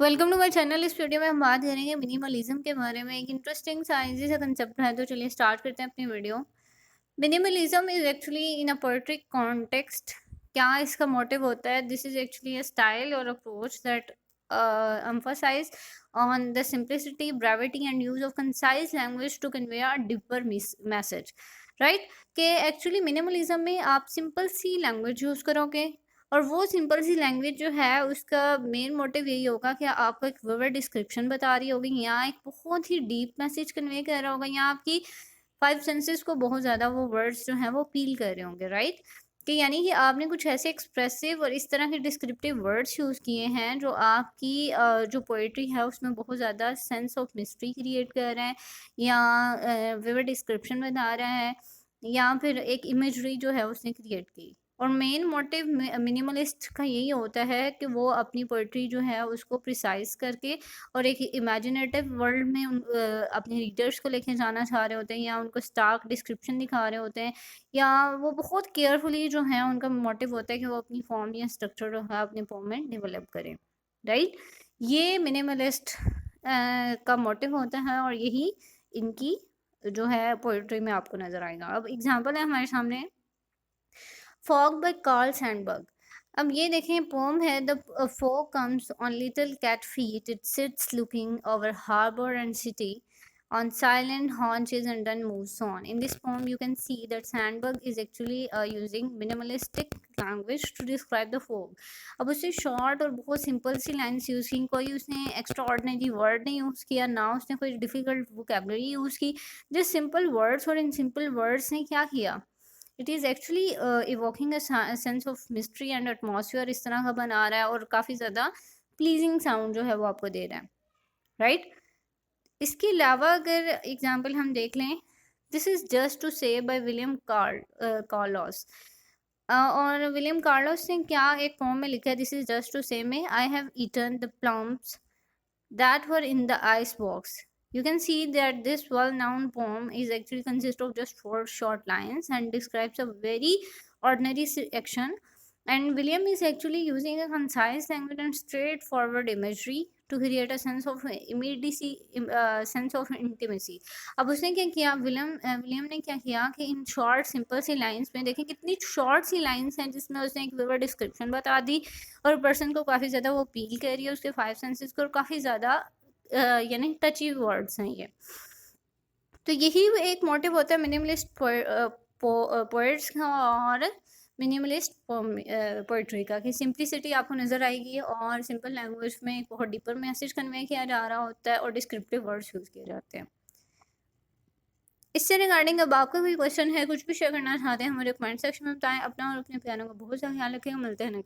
Welcome to my channel. इस video में हम बात करेंगे मिनिमलिज्म के बारे में। एक इंटरेस्टिंग सा इजी सा कंसेप्ट है, तो चलिए स्टार्ट करते हैं अपनी video. Minimalism is actually in a poetic context. क्या इसका मोटिव होता है? This is actually a style और approach that emphasize on the simplicity, brevity and use of concise language to convey a deeper message, right? कि actually minimalism में आप simple सी language use करोगे, और वो सिंपल सी लैंग्वेज जो है उसका मेन मोटिव यही होगा कि आपको एक विविड डिस्क्रिप्शन बता रही होगी, या एक बहुत ही डीप मैसेज कन्वे कर रहा होगा, या आपकी फाइव सेंसेस को बहुत ज़्यादा वो वर्ड्स जो हैं वो फील कर रहे होंगे, राइट? कि यानी कि आपने कुछ ऐसे एक्सप्रेसिव और इस तरह के डिस्क्रिप्टिव वर्ड्स यूज़ किए हैं जो आपकी जो पोइट्री है उसमें बहुत ज़्यादा सेंस ऑफ मिस्ट्री क्रिएट कर रहे हैं, या विविड डिस्क्रिप्शन बता रहा है, या फिर एक इमेजरी जो है उसने क्रिएट की। और मेन मोटिव मिनिमलिस्ट का यही होता है कि वो अपनी पोइट्री जो है उसको प्रिसाइज करके और एक इमेजिनेटिव वर्ल्ड में अपने रीडर्स को लेके जाना चाह रहे होते हैं, या उनको स्टार्क डिस्क्रिप्शन दिखा रहे होते हैं, या वो बहुत केयरफुली जो है उनका मोटिव होता है कि वो अपनी फॉर्म या स्ट्रक्चर जो है अपने फॉर्म में डेवलप करें, राइट? ये मिनिमलिस्ट का मोटिव होता है, और यही इनकी जो है पोइट्री में आपको नजर आएगा। अब एग्जाम्पल है हमारे सामने, फॉग बाय कार्ल सैंडबर्ग। अब ये देखें, पोम है, the fog comes on little cat feet, it sits looking over harbour and city on silent haunches and then moves on. In this poem you can see that Sandberg is actually using minimalistic language to describe the fog. अब उसने short और बहुत simple सी lines use की, कोई उसने extra ordinary word नहीं use किया, ना उसने कोई डिफ़िकल्ट वोकेबलरी यूज़ की, जस्ट सिंपल वर्ड्स। और इन सिंपल वर्ड्स ने क्या किया, it is actually evoking a sense of mystery and atmosphere इस तरह का बना रहा है, और काफ़ी ज़्यादा प्लीजिंग साउंड जो है वो आपको दे रहा है, राइट? इसके अलावा अगर एग्जाम्पल हम देख लें, दिस इज़ जस्ट टू से बाय विलियम कार्लोस। और विलियम कार्लोस ने क्या एक पोम में लिखा है, this is just to say में, I have eaten the plums that were in the ice box. You can see that this well-known poem is actually consists of just 4 short lines and describes a very ordinary action. And William is actually using a concise language and straightforward imagery to create a sense of immediacy, sense of intimacy. अब उसने क्या किया, William ने क्या किया कि इन short simple सी लाइंस में, देखें कितनी शॉर्ट सी लाइंस हैं जिसमें उसने एक विवर डिस्क्रिप्शन बता दी, और पर्सन को काफ़ी ज़्यादा वो अपील कर रही है उसके फाइव सेंसेस को, और काफ़ी ज़्यादा यानी टची वर्ड्स हैं ये। तो यही एक मोटिव होता है मिनिमलिस्ट पोएट्स का और मिनिमलिस्ट पोइट्री का, कि सिंप्लिसिटी आपको नज़र आएगी और सिंपल लैंग्वेज में एक बहुत डीपर मैसेज कन्वे किया जा रहा होता है और डिस्क्रिप्टिव वर्ड्स यूज़ किए जाते हैं। इससे रिगार्डिंग अब आपका कोई क्वेश्चन है, कुछ भी शेयर करना चाहते हैं, हमारे कमेंट सेक्शन में बताएं। अपना और अपने प्यारों का बहुत सा ख्याल रखें। मिलते हैं नेक्स्ट